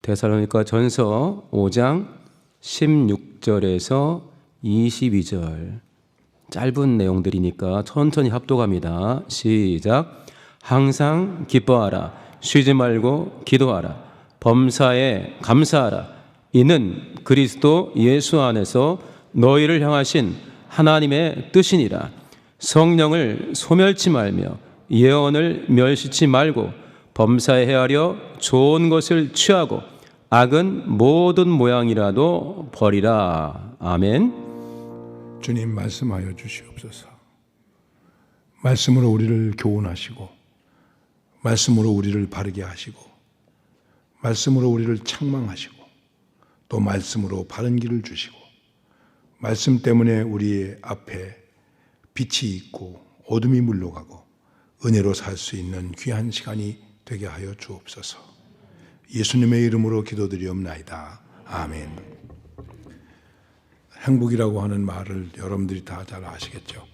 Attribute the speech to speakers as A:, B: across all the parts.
A: 데살로니가 전서 5장 16절에서 22절. 짧은 내용들이니까 천천히 합독합니다. 시작. 항상 기뻐하라. 쉬지 말고 기도하라. 범사에 감사하라. 이는 그리스도 예수 안에서 너희를 향하신 하나님의 뜻이니라. 성령을 소멸치 말며 예언을 멸시치 말고 범사에 헤아려 좋은 것을 취하고 악은 모든 모양이라도 버리라. 아멘.
B: 주님 말씀하여 주시옵소서. 말씀으로 우리를 교훈하시고, 말씀으로 우리를 바르게 하시고, 말씀으로 우리를 책망하시고, 또 말씀으로 바른 길을 주시고, 말씀 때문에 우리 앞에 빛이 있고 어둠이 물러가고 은혜로 살 수 있는 귀한 시간이 되게 하여 주옵소서. 예수님의 이름으로 기도드리옵나이다. 아멘. 행복이라고 하는 말을 여러분들이 다 잘 아시겠죠?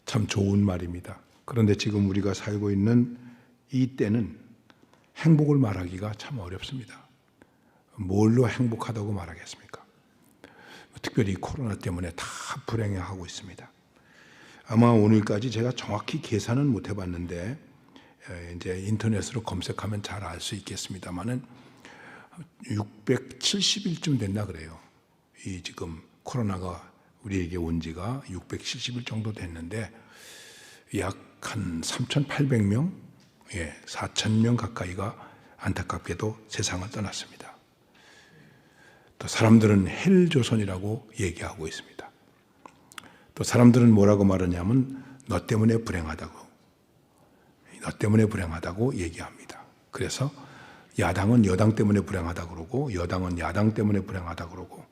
B: 참 좋은 말입니다. 그런데 지금 우리가 살고 있는 이 때는 행복을 말하기가 참 어렵습니다. 뭘로 행복하다고 말하겠습니까? 특별히 코로나 때문에 다 불행해하고 있습니다. 아마 오늘까지 제가 정확히 계산은 못 해봤는데 이제 인터넷으로 검색하면 잘 알 수 있겠습니다만은 670일쯤 됐나 그래요. 이 지금 코로나가 우리에게 온 지가 670일 정도 됐는데 약 한 3,800명, 4,000명 가까이가 안타깝게도 세상을 떠났습니다. 또 사람들은 헬조선이라고 얘기하고 있습니다. 또 사람들은 뭐라고 말하냐면 너 때문에 불행하다고, 너 때문에 불행하다고 얘기합니다. 그래서 야당은 여당 때문에 불행하다고 그러고 여당은 야당 때문에 불행하다고 그러고,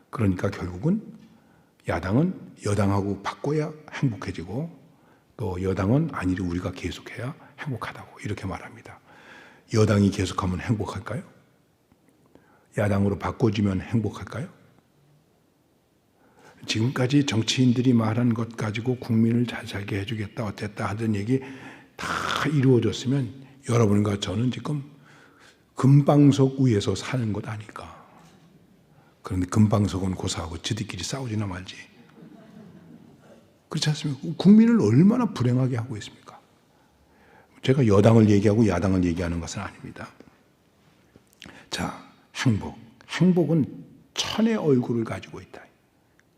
B: 그러니까 결국은 야당은 여당하고 바꿔야 행복해지고 또 여당은 아니 우리가 계속해야 행복하다고 이렇게 말합니다. 여당이 계속하면 행복할까요? 야당으로 바꿔주면 행복할까요? 지금까지 정치인들이 말한 것 가지고 국민을 잘 살게 해주겠다 어땠다 하던 얘기 다 이루어졌으면 여러분과 저는 지금 금방석 위에서 사는 것 아닐까. 그런데 금방석은 고사하고 지들끼리 싸우지나 말지. 그렇지 않습니까? 국민을 얼마나 불행하게 하고 있습니까? 제가 여당을 얘기하고 야당을 얘기하는 것은 아닙니다. 자, 행복. 행복은 천의 얼굴을 가지고 있다.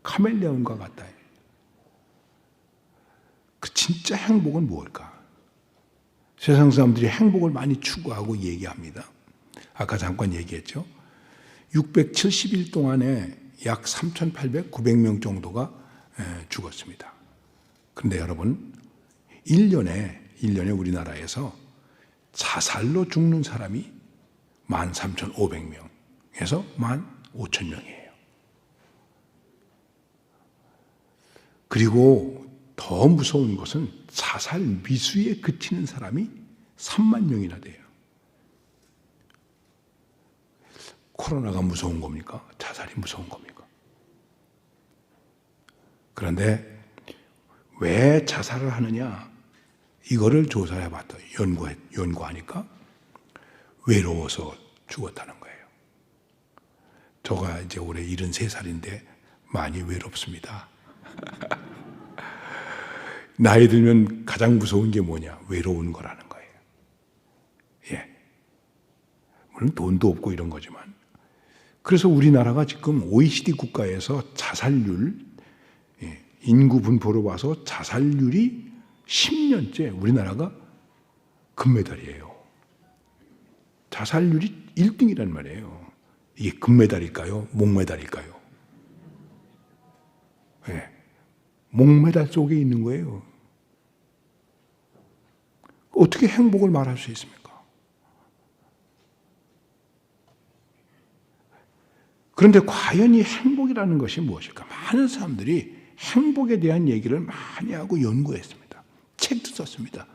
B: 카멜레온과 같다. 그 진짜 행복은 무엇일까? 세상 사람들이 행복을 많이 추구하고 얘기합니다. 아까 잠깐 얘기했죠. 670일 동안에 약 3,800, 900명 정도가 죽었습니다. 그런데 여러분, 1년에 우리나라에서 자살로 죽는 사람이 13,500명에서 15,000명이에요. 그리고 더 무서운 것은 자살 미수에 그치는 사람이 3만 명이나 돼요. 코로나가 무서운 겁니까? 자살이 무서운 겁니까? 그런데 왜 자살을 하느냐? 이거를 조사해 봤더니 연구하니까 외로워서 죽었다는 거예요. 저가 이제 올해 73살인데 많이 외롭습니다. 나이 들면 가장 무서운 게 뭐냐? 외로운 거라는 거예요. 물론 돈도 없고 이런 거지만. 그래서 우리나라가 지금 OECD 국가에서 자살률, 인구 분포로 봐서 자살률이 10년째 우리나라가 금메달이에요. 자살률이 1등이란 말이에요. 이게 금메달일까요? 목메달일까요? 목메달 속에 있는 거예요. 어떻게 행복을 말할 수 있습니까? 그런데 과연 이 행복이라는 것이 무엇일까? 많은 사람들이 행복에 대한 얘기를 많이 하고 연구했습니다. 책도 썼습니다.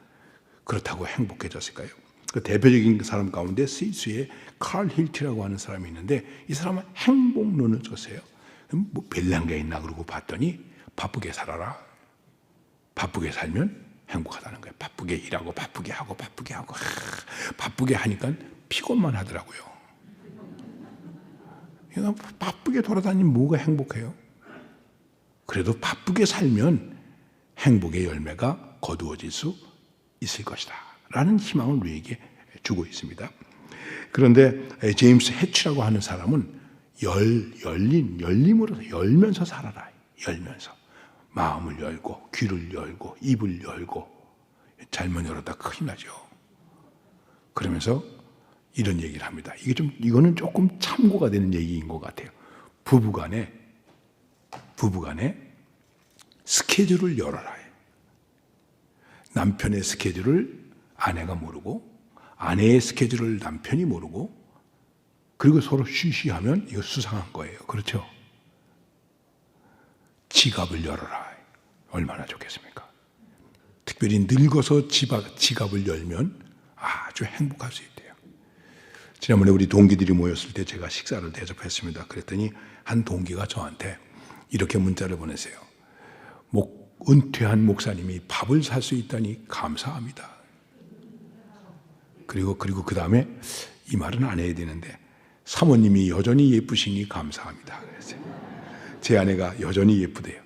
B: 그렇다고 행복해졌을까요? 그 대표적인 사람 가운데 스위스의 칼 힐트라고 하는 사람이 있는데 이 사람은 행복론을 썼어요. 뭐 별난 게 있나 그러고 봤더니 바쁘게 살아라. 바쁘게 살면 행복하다는 거예요. 바쁘게 일하고 바쁘게 하고 바쁘게 하니까 피곤만 하더라고요. 그냥 바쁘게 돌아다니면 뭐가 행복해요? 그래도 바쁘게 살면 행복의 열매가 거두어질 수 있을 것이다 라는 희망을 우리에게 주고 있습니다. 그런데 제임스 해치라고 하는 사람은 열림으로 열면서 살아라. 열면서 마음을 열고 귀를 열고 입을 열고, 잘못 열었다 큰일 나죠. 그러면서 이런 얘기를 합니다. 이거는 조금 참고가 되는 얘기인 것 같아요. 부부간에 스케줄을 열어라. 남편의 스케줄을 아내가 모르고, 아내의 스케줄을 남편이 모르고, 그리고 서로 쉬쉬하면 이거 수상한 거예요. 그렇죠? 지갑을 열어라. 얼마나 좋겠습니까? 특별히 늙어서 지갑을 열면 아주 행복할 수 있대요. 지난번에 우리 동기들이 모였을 때 제가 식사를 대접했습니다. 그랬더니 한 동기가 저한테 이렇게 문자를 보내세요. 은퇴한 목사님이 밥을 살 수 있다니 감사합니다. 그리고 그 다음에 이 말은 안 해야 되는데, 사모님이 여전히 예쁘시니 감사합니다. 그랬어요. 제 아내가 여전히 예쁘대요.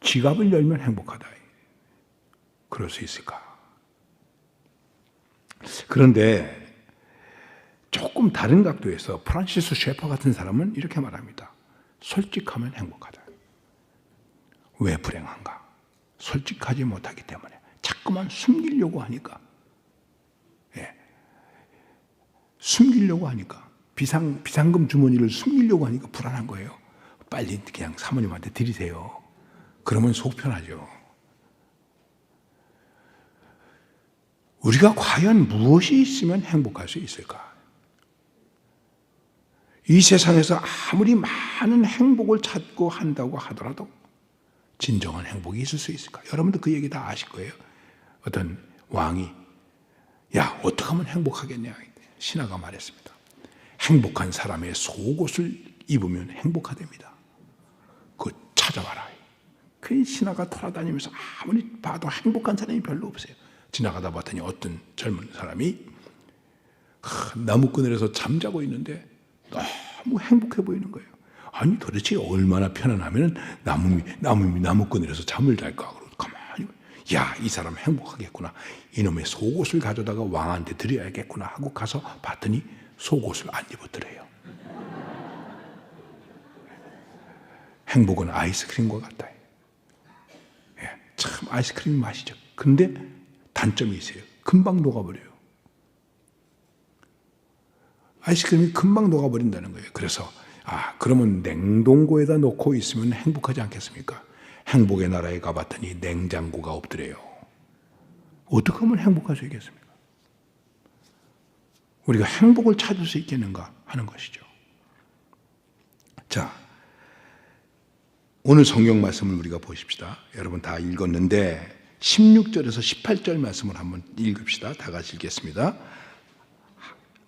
B: 지갑을 열면 행복하다. 그럴 수 있을까? 그런데 조금 다른 각도에서 프란시스 셰퍼 같은 사람은 이렇게 말합니다. 솔직하면 행복하다. 왜 불행한가? 솔직하지 못하기 때문에 자꾸만 숨기려고 하니까, 숨기려고 하니까, 비상금 주머니를 숨기려고 하니까 불안한 거예요. 빨리 그냥 사모님한테 드리세요. 그러면 속 편하죠. 우리가 과연 무엇이 있으면 행복할 수 있을까? 이 세상에서 아무리 많은 행복을 찾고 한다고 하더라도 진정한 행복이 있을 수 있을까? 여러분도 그 얘기 다 아실 거예요. 어떤 왕이 야, 어떻게 하면 행복하겠냐? 신하가 말했습니다. 행복한 사람의 속옷을 입으면 행복하답니다. 그거 찾아봐라. 그 신하가 돌아다니면서 아무리 봐도 행복한 사람이 별로 없어요. 지나가다 봤더니 어떤 젊은 사람이 나무그늘에서 잠자고 있는데 너무 행복해 보이는 거예요. 아니 도대체 얼마나 편안하면 나무그늘에서 잠을 잘까? 그러고 가만히, 야, 이 사람 행복하겠구나. 이놈의 속옷을 가져다가 왕한테 드려야겠구나 하고 가서 봤더니 속옷을 안 입었더래요. 행복은 아이스크림과 같다. 참 아이스크림 맛이죠. 근데 단점이 있어요. 금방 녹아버려요. 아이스크림이 금방 녹아버린다는 거예요. 그래서 그러면 냉동고에다 넣고 있으면 행복하지 않겠습니까? 행복의 나라에 가봤더니 냉장고가 없더래요. 어떻게 하면 행복할 수 있겠습니까? 우리가 행복을 찾을 수 있겠는가 하는 것이죠. 자, 오늘 성경 말씀을 우리가 보십시다. 여러분 다 읽었는데 16절에서 18절 말씀을 한번 읽읍시다. 다 같이 읽겠습니다.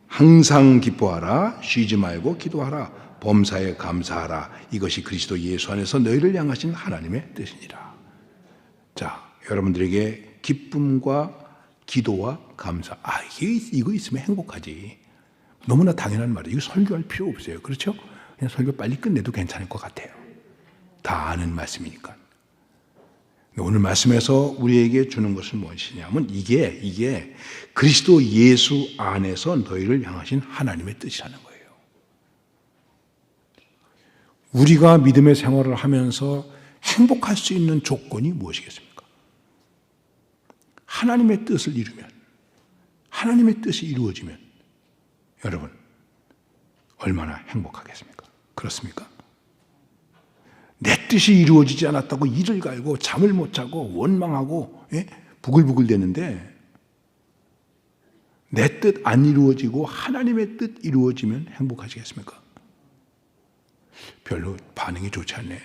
B: 항상 기뻐하라. 쉬지 말고 기도하라. 범사에 감사하라. 이것이 그리스도 예수 안에서 너희를 향하신 하나님의 뜻이니라. 자, 여러분들에게 기쁨과 기도와 감사. 이거 있으면 행복하지. 너무나 당연한 말이에요. 이거 설교할 필요 없어요. 그렇죠? 그냥 설교 빨리 끝내도 괜찮을 것 같아요. 다 아는 말씀이니까. 오늘 말씀에서 우리에게 주는 것은 무엇이냐면 이게 그리스도 예수 안에서 너희를 향하신 하나님의 뜻이라는 거예요. 우리가 믿음의 생활을 하면서 행복할 수 있는 조건이 무엇이겠습니까? 하나님의 뜻을 이루면, 하나님의 뜻이 이루어지면 여러분 얼마나 행복하겠습니까? 그렇습니까? 내 뜻이 이루어지지 않았다고 이를 갈고 잠을 못 자고 원망하고 부글부글 대는데, 내 뜻 안 이루어지고 하나님의 뜻 이루어지면 행복하시겠습니까? 별로 반응이 좋지 않네.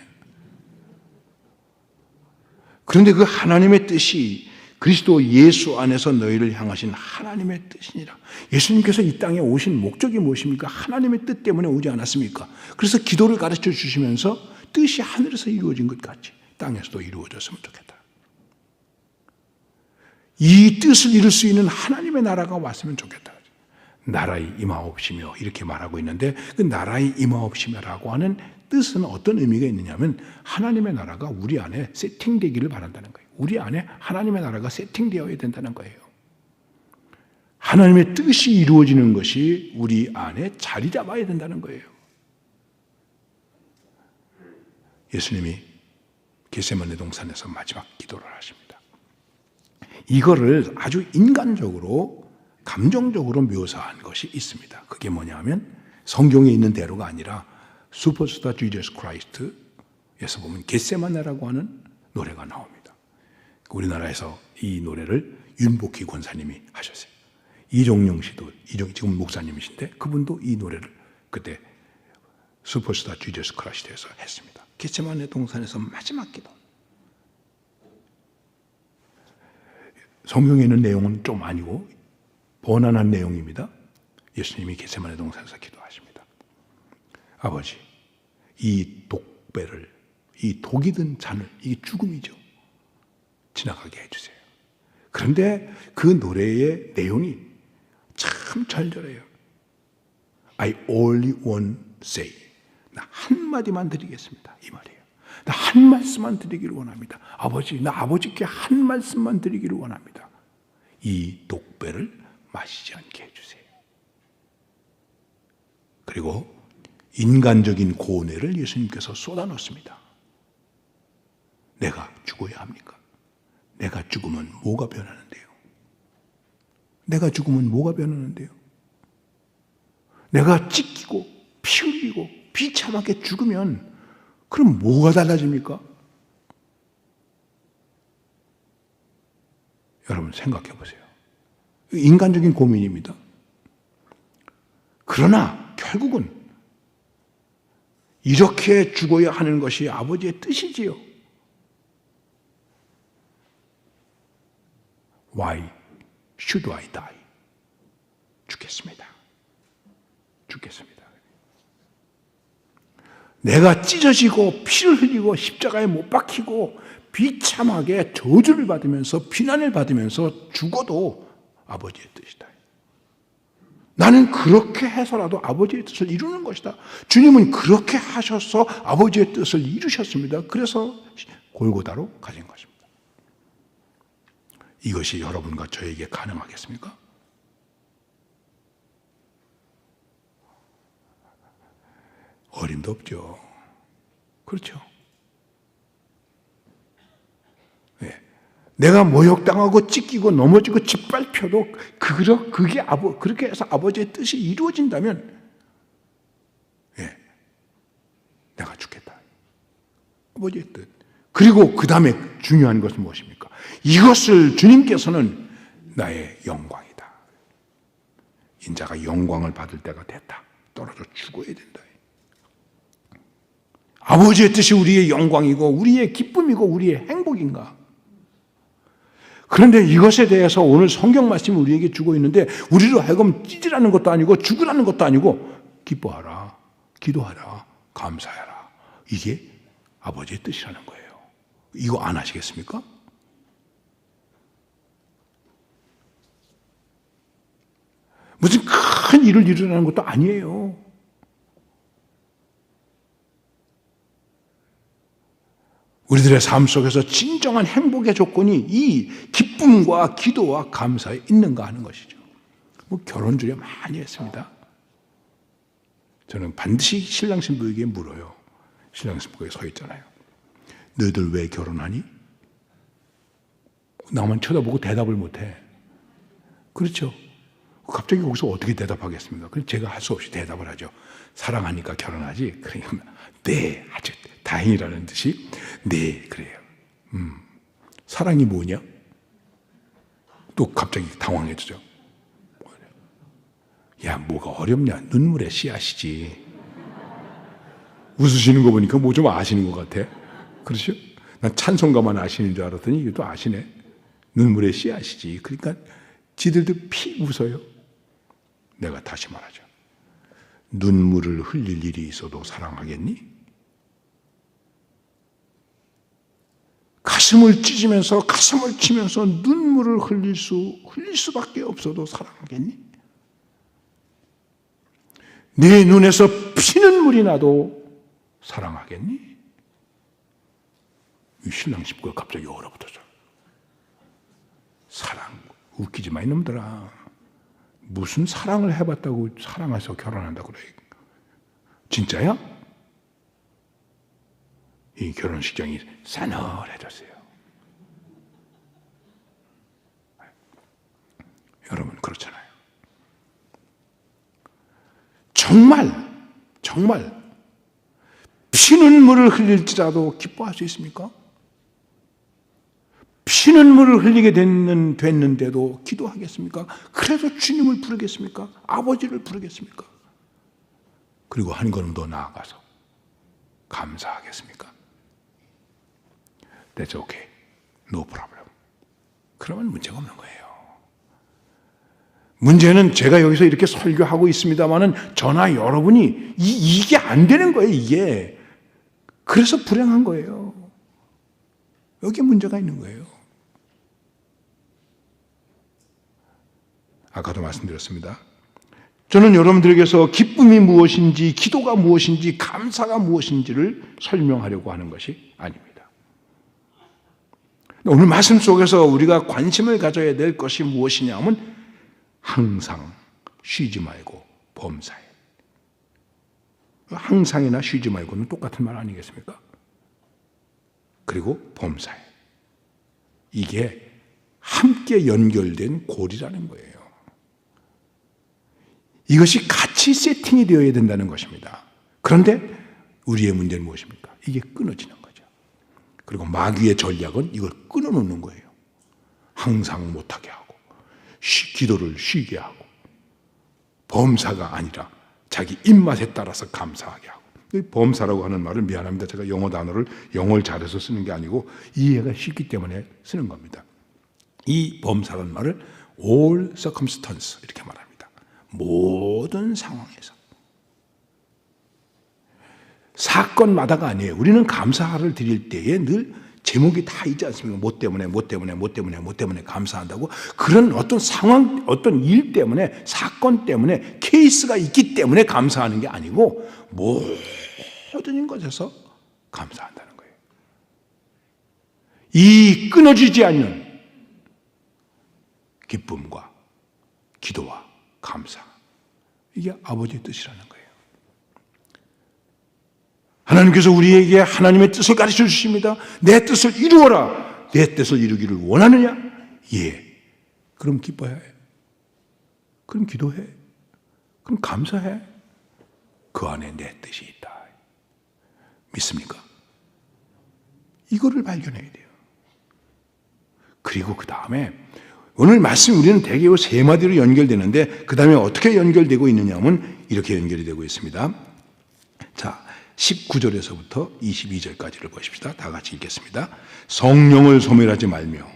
B: 그런데 그 하나님의 뜻이 그리스도 예수 안에서 너희를 향하신 하나님의 뜻이니라. 예수님께서 이 땅에 오신 목적이 무엇입니까? 하나님의 뜻 때문에 오지 않았습니까? 그래서 기도를 가르쳐 주시면서 뜻이 하늘에서 이루어진 것 같이 땅에서도 이루어졌으면 좋겠다. 이 뜻을 이룰 수 있는 하나님의 나라가 왔으면 좋겠다. 나라의 임하옵시며 이렇게 말하고 있는데 그 나라의 임하옵시며라고 하는 뜻은 어떤 의미가 있느냐면 하나님의 나라가 우리 안에 세팅되기를 바란다는 거예요. 우리 안에 하나님의 나라가 세팅되어야 된다는 거예요. 하나님의 뜻이 이루어지는 것이 우리 안에 자리 잡아야 된다는 거예요. 예수님이 겟세마네 동산에서 마지막 기도를 하십니다. 이거를 아주 인간적으로 감정적으로 묘사한 것이 있습니다. 그게 뭐냐면 성경에 있는 대로가 아니라 슈퍼스타 지저스 크라이스트에서 보면 겟세마네라고 하는 노래가 나옵니다. 우리나라에서 이 노래를 윤복희 권사님이 하셨어요. 이종영 씨도 지금 목사님이신데 그분도 이 노래를 그때 슈퍼스타 지저스 크라이스트에서 했습니다. 겟세마네 동산에서 마지막 기도. 성경에 있는 내용은 좀 아니고 번안한 내용입니다. 예수님이 겟세마네 동산에서 기도하십니다. 아버지, 이 독배를, 이 독이 든 잔을, 이게 죽음이죠. 지나가게 해주세요. 그런데 그 노래의 내용이 참 절절해요. I only want say. 나 한마디만 드리겠습니다. 이 말이에요. 나 한 말씀만 드리기를 원합니다. 아버지, 나 아버지께 한 말씀만 드리기를 원합니다. 이 독배를 마시지 않게 해주세요. 그리고 인간적인 고뇌를 예수님께서 쏟아놓습니다. 내가 죽어야 합니까? 내가 죽으면 뭐가 변하는데요? 내가 죽으면 뭐가 변하는데요? 내가 찢기고 피 흘리고 비참하게 죽으면 그럼 뭐가 달라집니까? 여러분 생각해 보세요. 인간적인 고민입니다. 그러나 결국은 이렇게 죽어야 하는 것이 아버지의 뜻이지요. Why should I die? 죽겠습니다. 죽겠습니다. 내가 찢어지고 피를 흘리고 십자가에 못 박히고 비참하게 저주를 받으면서 비난을 받으면서 죽어도 아버지의 뜻이다. 나는 그렇게 해서라도 아버지의 뜻을 이루는 것이다. 주님은 그렇게 하셔서 아버지의 뜻을 이루셨습니다. 그래서 골고다로 가진 것입니다. 이것이 여러분과 저에게 가능하겠습니까? 어림도 없죠. 그렇죠. 네. 내가 모욕당하고 찢기고 넘어지고 짓밟혀도 그게 그렇게 해서 아버지의 뜻이 이루어진다면 네. 내가 죽겠다. 아버지의 뜻. 그리고 그 다음에 중요한 것은 무엇입니까? 이것을 주님께서는 나의 영광이다. 인자가 영광을 받을 때가 됐다. 떨어져 죽어야 된다. 아버지의 뜻이 우리의 영광이고 우리의 기쁨이고 우리의 행복인가? 그런데 이것에 대해서 오늘 성경 말씀이 우리에게 주고 있는데 우리로 하여금 찢으라는 것도 아니고 죽으라는 것도 아니고 기뻐하라, 기도하라, 감사하라. 이게 아버지의 뜻이라는 거예요. 이거 안 하시겠습니까? 무슨 큰 일을 이루라는 것도 아니에요. 우리들의 삶 속에서 진정한 행복의 조건이 이 기쁨과 기도와 감사에 있는가 하는 것이죠. 결혼 주례 많이 했습니다. 저는 반드시 신랑 신부에게 물어요. 신랑 신부가 서 있잖아요. 너희들 왜 결혼하니? 나만 쳐다보고 대답을 못해. 그렇죠? 갑자기 거기서 어떻게 대답하겠습니까? 그래서 제가 할 수 없이 대답을 하죠. 사랑하니까 결혼하지. 그러니까 네, 아주 다행이라는 듯이 네, 그래요. 사랑이 뭐냐? 또 갑자기 당황해지죠. 야, 뭐가 어렵냐? 눈물의 씨앗이지. 웃으시는 거 보니까 뭐 좀 아시는 것 같아. 그렇죠? 난 찬송가만 아시는 줄 알았더니 이것도 아시네. 눈물의 씨앗이지. 그러니까 지들도 피 웃어요. 내가 다시 말하죠. 눈물을 흘릴 일이 있어도 사랑하겠니? 가슴을 찢으면서 가슴을 치면서 눈물을 흘릴 수밖에 없어도 사랑하겠니? 네 눈에서 피는 물이 나도 사랑하겠니? 이 신랑 집구가 갑자기 얼어붙어져. 사랑, 웃기지 마 이놈들아. 무슨 사랑을 해봤다고 사랑해서 결혼한다고 그래. 진짜야? 이 결혼식장이 싸늘해졌어요. 여러분 그렇잖아요. 정말 피는 물을 흘릴지라도 기뻐할 수 있습니까? 피는 물을 흘리게 됐는데도 기도하겠습니까? 그래서 주님을 부르겠습니까? 아버지를 부르겠습니까? 그리고 한 걸음 더 나아가서 감사하겠습니까? That's okay. No problem. 그러면 문제가 없는 거예요. 문제는 제가 여기서 이렇게 설교하고 있습니다만은 저나 여러분이 이게 안 되는 거예요, 이게. 그래서 불행한 거예요. 여기에 문제가 있는 거예요. 아까도 말씀드렸습니다. 저는 여러분들에게서 기쁨이 무엇인지, 기도가 무엇인지, 감사가 무엇인지를 설명하려고 하는 것이 아닙니다. 오늘 말씀 속에서 우리가 관심을 가져야 될 것이 무엇이냐면 항상 쉬지 말고 범사에. 항상이나 쉬지 말고는 똑같은 말 아니겠습니까? 그리고 범사에. 이게 함께 연결된 골이라는 거예요. 이것이 같이 세팅이 되어야 된다는 것입니다. 그런데 우리의 문제는 무엇입니까? 이게 끊어지는 거죠. 그리고 마귀의 전략은 이걸 끊어놓는 거예요. 항상 못하게 하고 기도를 쉬게 하고 범사가 아니라 자기 입맛에 따라서 감사하게 하고. 범사라고 하는 말을 미안합니다. 제가 영어를 잘해서 쓰는 게 아니고 이해가 쉽기 때문에 쓰는 겁니다. 이 범사라는 말을 all circumstance 이렇게 말합니다. 모든 상황에서. 사건마다가 아니에요. 우리는 감사를 드릴 때에 늘 제목이 다 있지 않습니까? 뭐 때문에 감사한다고. 그런 어떤 상황, 어떤 일 때문에, 사건 때문에, 케이스가 있기 때문에 감사하는 게 아니고 모든 것에서 감사한다는 거예요. 이 끊어지지 않는 기쁨과 기도와 감사. 이게 아버지의 뜻이라는 거예요. 하나님께서 우리에게 하나님의 뜻을 가르쳐 주십니다. 내 뜻을 이루어라. 내 뜻을 이루기를 원하느냐? 예. 그럼 기뻐해. 그럼 기도해. 그럼 감사해. 그 안에 내 뜻이 있다. 믿습니까? 이거를 발견해야 돼요. 그리고 그 다음에 오늘 말씀 우리는 대개 세 마디로 연결되는데 그 다음에 어떻게 연결되고 있느냐 하면 이렇게 연결이 되고 있습니다. 자, 19절에서부터 22절까지를 보십시다. 다 같이 읽겠습니다. 성령을 소멸하지 말며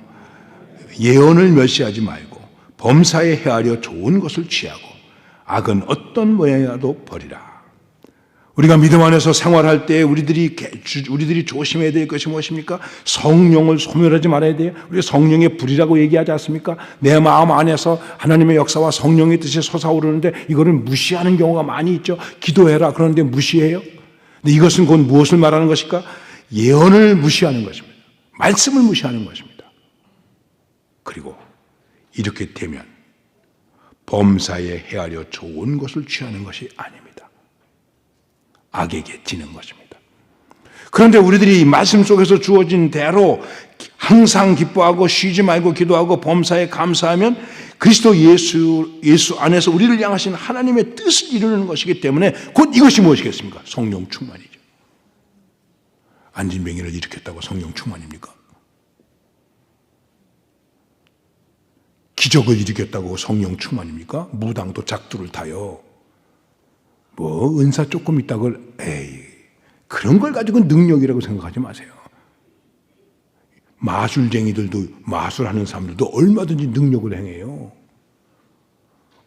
B: 예언을 멸시하지 말고 범사에 헤아려 좋은 것을 취하고 악은 어떤 모양이라도 버리라. 우리가 믿음 안에서 생활할 때 우리들이 조심해야 될 것이 무엇입니까? 성령을 소멸하지 말아야 돼요. 우리가 성령의 불이라고 얘기하지 않습니까? 내 마음 안에서 하나님의 역사와 성령의 뜻이 솟아오르는데 이거를 무시하는 경우가 많이 있죠. 기도해라 그러는데 무시해요. 근데 이것은 곧 무엇을 말하는 것일까? 예언을 무시하는 것입니다. 말씀을 무시하는 것입니다. 그리고 이렇게 되면 범사에 헤아려 좋은 것을 취하는 것이 아닙니다. 악에게 지는 것입니다. 그런데 우리들이 말씀 속에서 주어진 대로 항상 기뻐하고 쉬지 말고 기도하고 범사에 감사하면 그리스도 예수 안에서 우리를 향하신 하나님의 뜻을 이루는 것이기 때문에 곧 이것이 무엇이겠습니까? 성령 충만이죠. 안진뱅이를 일으켰다고 성령 충만입니까? 기적을 일으켰다고 성령 충만입니까? 무당도 작두를 타요. 뭐 은사 조금 있다고 그런 걸 가지고 능력이라고 생각하지 마세요. 마술쟁이들도 마술하는 사람들도 얼마든지 능력을 행해요.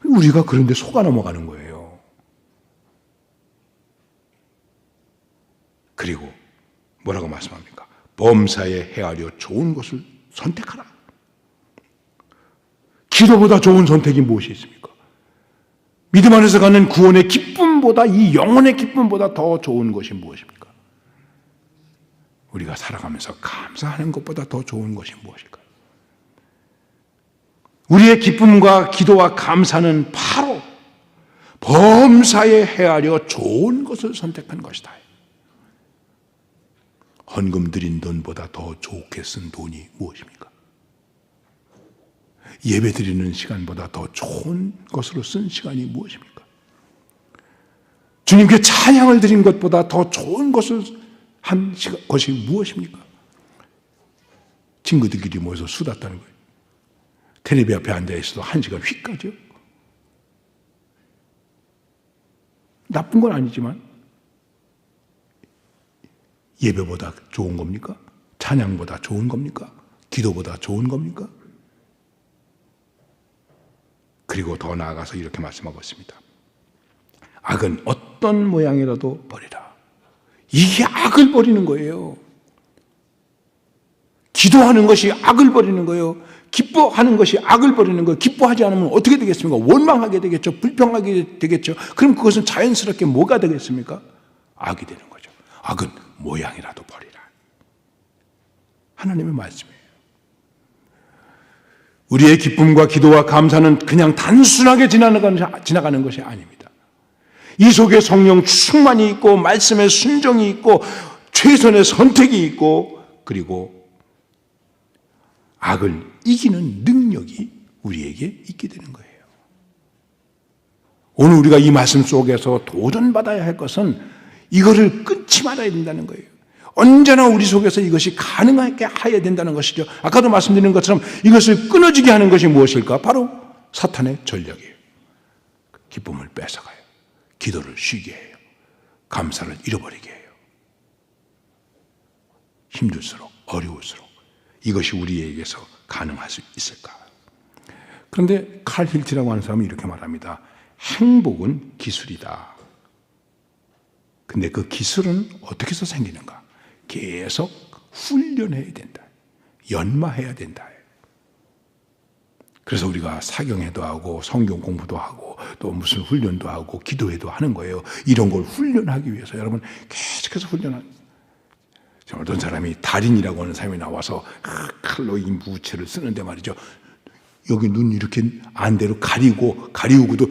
B: 우리가 그런데 속아 넘어가는 거예요. 그리고 뭐라고 말씀합니까? 범사에 헤아려 좋은 것을 선택하라. 기도보다 좋은 선택이 무엇이 있습니까? 믿음 안에서 가는 구원의 기쁨보다, 이 영혼의 기쁨보다 더 좋은 것이 무엇입니까? 우리가 살아가면서 감사하는 것보다 더 좋은 것이 무엇일까요? 우리의 기쁨과 기도와 감사는 바로 범사에 헤아려 좋은 것을 선택한 것이다. 헌금 드린 돈보다 더 좋게 쓴 돈이 무엇입니까? 예배 드리는 시간보다 더 좋은 것으로 쓴 시간이 무엇입니까? 주님께 찬양을 드린 것보다 더 좋은 것을 한 것이 무엇입니까? 친구들끼리 모여서 수다 떠는 거예요. 텔레비 앞에 앉아 있어도 1시간 휙 가죠. 나쁜 건 아니지만 예배보다 좋은 겁니까? 찬양보다 좋은 겁니까? 기도보다 좋은 겁니까? 그리고 더 나아가서 이렇게 말씀하고 있습니다. 악은 어떤 모양이라도 버리라. 이게 악을 버리는 거예요. 기도하는 것이 악을 버리는 거예요. 기뻐하는 것이 악을 버리는 거예요. 기뻐하지 않으면 어떻게 되겠습니까? 원망하게 되겠죠. 불평하게 되겠죠. 그럼 그것은 자연스럽게 뭐가 되겠습니까? 악이 되는 거죠. 악은 모양이라도 버리라. 하나님의 말씀이에요. 우리의 기쁨과 기도와 감사는 그냥 단순하게 지나가는 것이 아닙니다. 이 속에 성령 충만이 있고 말씀의 순종이 있고 최선의 선택이 있고 그리고 악을 이기는 능력이 우리에게 있게 되는 거예요. 오늘 우리가 이 말씀 속에서 도전받아야 할 것은 이거를 끊지 말아야 된다는 거예요. 언제나 우리 속에서 이것이 가능하게 해야 된다는 것이죠. 아까도 말씀드린 것처럼 이것을 끊어지게 하는 것이 무엇일까? 바로 사탄의 전략이에요. 기쁨을 뺏어가요. 기도를 쉬게 해요. 감사를 잃어버리게 해요. 힘들수록 어려울수록 이것이 우리에게서 가능할 수 있을까? 그런데 칼 힐트라고 하는 사람은 이렇게 말합니다. 행복은 기술이다. 근데 그 기술은 어떻게 해서 생기는가? 계속 훈련해야 된다. 연마해야 된다. 그래서 우리가 사경회도 하고 성경 공부도 하고 또 무슨 훈련도 하고 기도회도 하는 거예요. 이런 걸 훈련하기 위해서 여러분 계속해서 훈련하는. 어떤 사람이 달인이라고 하는 사람이 나와서 칼로 이 무채를 쓰는데 말이죠. 여기 눈 이렇게 안대로 가리우고도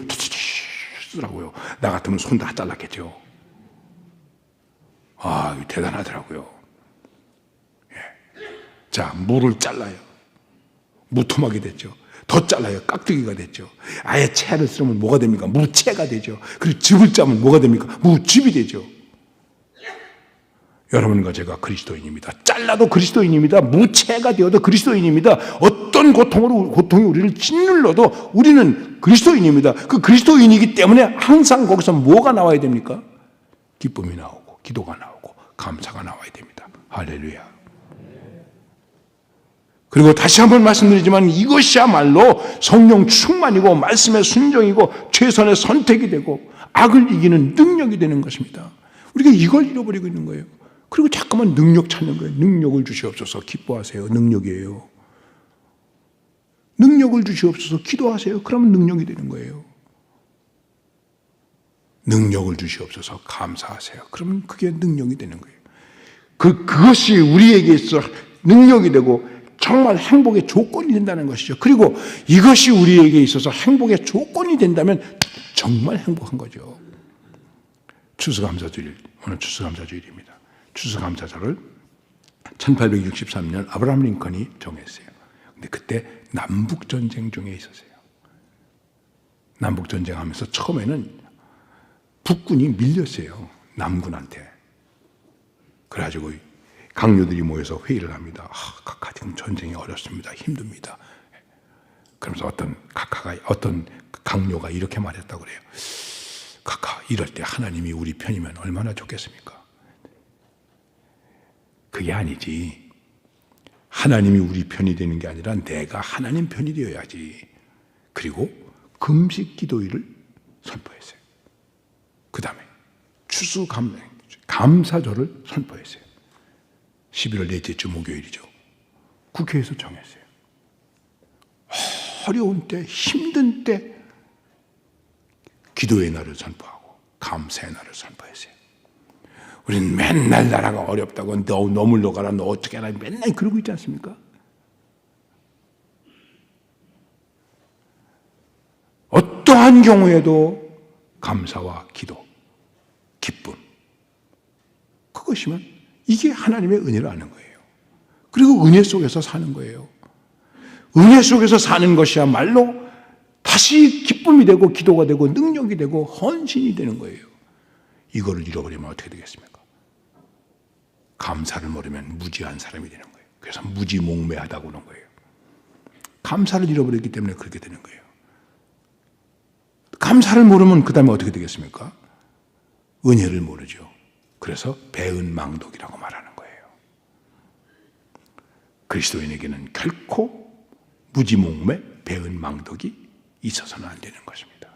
B: 쓰더라고요. 나 같으면 손 다 잘랐겠죠. 아, 대단하더라고요. 예. 자, 무를 잘라요. 무토막이 됐죠. 더 잘라요. 깍두기가 됐죠. 아예 채를 쓰면 뭐가 됩니까? 무채가 되죠. 그리고 즙을 짜면 뭐가 됩니까? 무즙이 되죠. 여러분과 제가 그리스도인입니다. 잘라도 그리스도인입니다. 무채가 되어도 그리스도인입니다. 어떤 고통이 우리를 짓눌러도 우리는 그리스도인입니다. 그 그리스도인이기 때문에 항상 거기서 뭐가 나와야 됩니까? 기쁨이 나오고 기도가 나오고 감사가 나와야 됩니다. 할렐루야. 그리고 다시 한번 말씀드리지만 이것이야말로 성령 충만이고 말씀의 순종이고 최선의 선택이 되고 악을 이기는 능력이 되는 것입니다. 우리가 이걸 잃어버리고 있는 거예요. 그리고 자꾸만 능력 찾는 거예요. 능력을 주시옵소서. 기뻐하세요. 능력이에요. 능력을 주시옵소서. 기도하세요. 그러면 능력이 되는 거예요. 능력을 주시옵소서. 감사하세요. 그러면 그게 능력이 되는 거예요. 그것이 우리에게 있어 능력이 되고 정말 행복의 조건이 된다는 것이죠. 그리고 이것이 우리에게 있어서 행복의 조건이 된다면 정말 행복한 거죠. 추수감사주일, 오늘 추수감사주일입니다. 추수감사절을 1863년 아브라함 링컨이 정했어요. 근데 그때 남북전쟁 중에 있었어요. 남북전쟁 하면서 처음에는 북군이 밀렸어요. 남군한테. 그래가지고 강요들이 모여서 회의를 합니다. 각하 지금 전쟁이 어렵습니다. 힘듭니다. 그러면서 어떤 강요가 이렇게 말했다고 그래요. 각하, 이럴 때 하나님이 우리 편이면 얼마나 좋겠습니까? 그게 아니지. 하나님이 우리 편이 되는 게 아니라 내가 하나님 편이 되어야지. 그리고 금식 기도일을 선포했어요. 그 다음에 감사절을 선포했어요. 11월 넷째 주 목요일이죠. 국회에서 정했어요. 어려운 때, 힘든 때 기도의 날을 선포하고 감사의 날을 선포하세요. 우리는 맨날 나라가 어렵다고 너 물러가라, 너 어떻게 하라 맨날 그러고 있지 않습니까? 어떠한 경우에도 감사와 기도, 기쁨, 그것이면 이게 하나님의 은혜를 아는 거예요. 그리고 은혜 속에서 사는 거예요. 은혜 속에서 사는 것이야말로 다시 기쁨이 되고 기도가 되고 능력이 되고 헌신이 되는 거예요. 이거를 잃어버리면 어떻게 되겠습니까? 감사를 모르면 무지한 사람이 되는 거예요. 그래서 무지몽매하다고 하는 거예요. 감사를 잃어버렸기 때문에 그렇게 되는 거예요. 감사를 모르면 그 다음에 어떻게 되겠습니까? 은혜를 모르죠. 그래서 배은망덕이라고 말하는 거예요. 그리스도인에게는 결코 무지몽매, 배은망덕이 있어서는 안 되는 것입니다.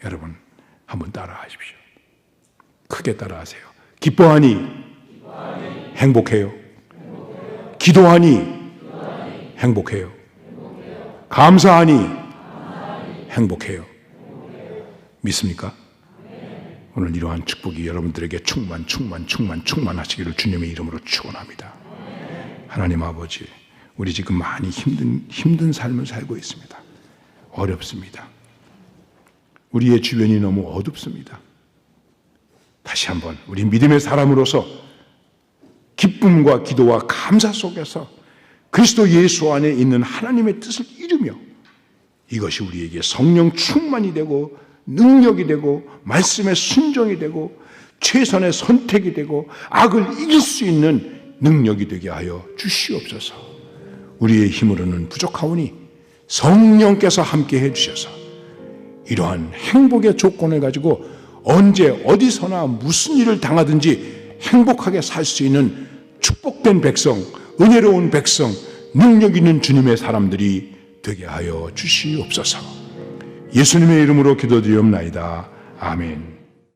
B: 여러분 한번 따라하십시오. 크게 따라하세요. 기뻐하니 행복해요. 기도하니 행복해요. 감사하니 행복해요. 믿습니까? 오늘 이러한 축복이 여러분들에게 충만하시기를 주님의 이름으로 축원합니다. 하나님 아버지, 우리 지금 많이 힘든 삶을 살고 있습니다. 어렵습니다. 우리의 주변이 너무 어둡습니다. 다시 한번 우리 믿음의 사람으로서 기쁨과 기도와 감사 속에서 그리스도 예수 안에 있는 하나님의 뜻을 이루며 이것이 우리에게 성령 충만이 되고 능력이 되고 말씀의 순종이 되고 최선의 선택이 되고 악을 이길 수 있는 능력이 되게 하여 주시옵소서. 우리의 힘으로는 부족하오니 성령께서 함께 해주셔서 이러한 행복의 조건을 가지고 언제 어디서나 무슨 일을 당하든지 행복하게 살 수 있는 축복된 백성, 은혜로운 백성, 능력 있는 주님의 사람들이 되게 하여 주시옵소서. 예수님의 이름으로 기도드리옵나이다. 아멘.